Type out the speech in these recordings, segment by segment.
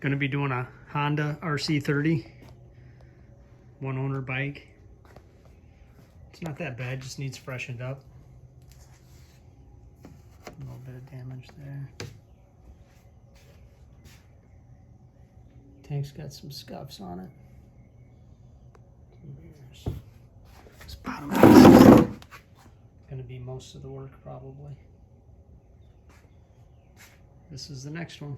Going to be doing a Honda RC30, one owner bike. It's not that bad, just needs freshened up. A little bit of damage there. Tank's got some scuffs on it. This bottom piece is going to be most of the work probably. This is the next one.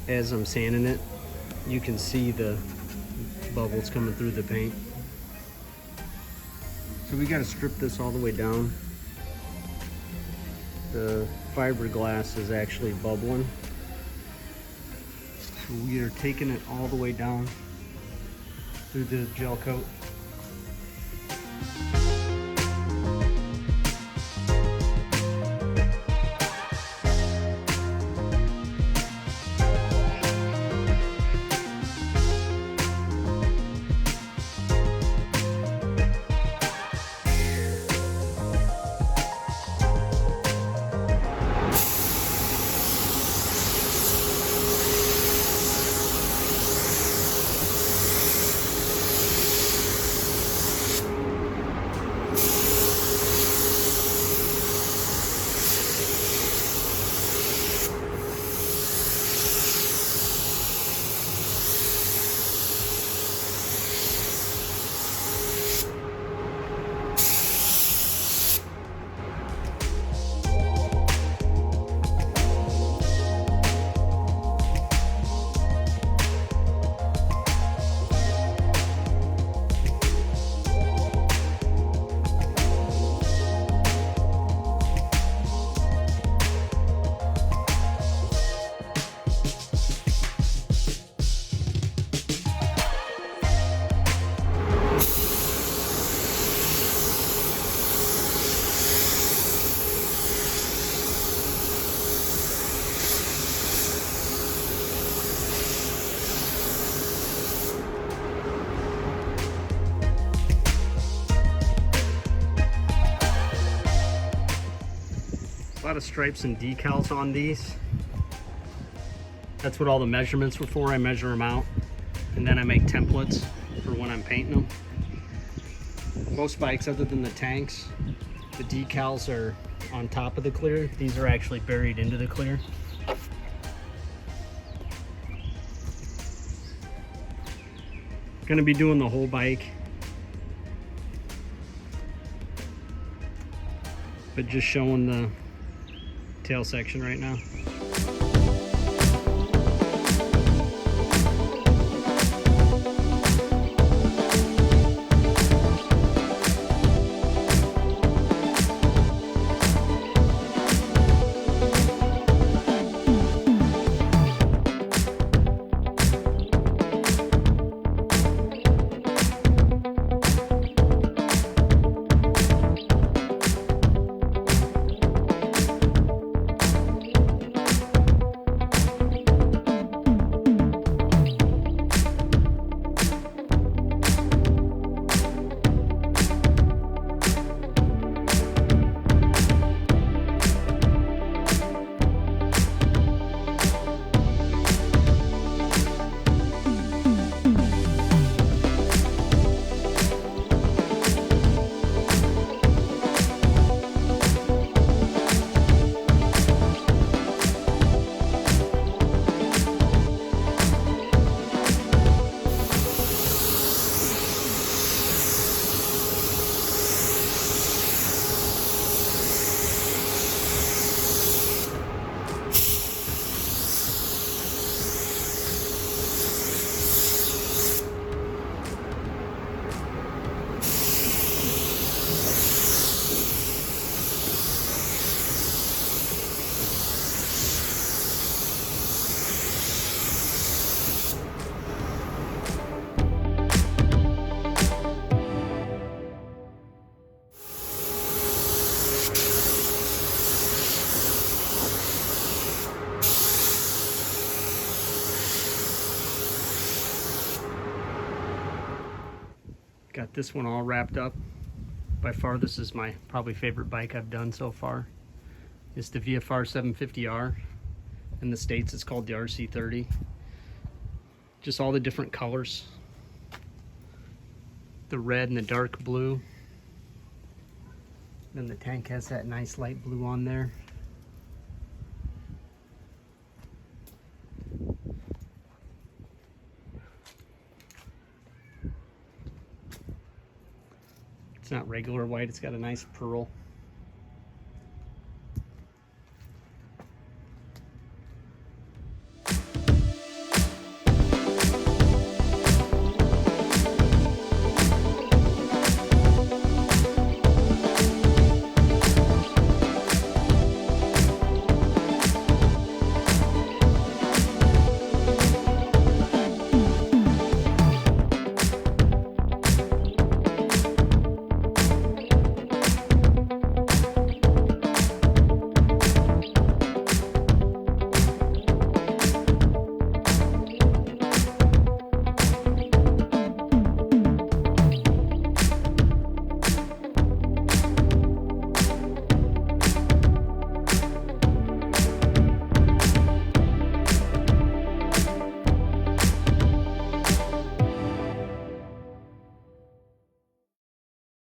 As I'm sanding it, you can see the bubbles coming through the paint. So we got to strip this all the way down. The fiberglass is actually bubbling. So we are taking it all the way down through the gel coat. A lot of stripes and decals on these. That's what all the measurements were for. I measure them out and then I make templates for when I'm painting them. Most bikes, other than the tanks, the decals are on top of the clear. These are actually buried into the clear. Gonna be doing the whole bike, but just showing the tail section right now. Got this one all wrapped up. By far, this is my probably favorite bike I've done so far. It's the vfr750r. In the States, it's called the rc30. Just all the different colors. The red and the dark blue. Then the tank has that nice light blue on there. It's not regular white, it's got a nice pearl.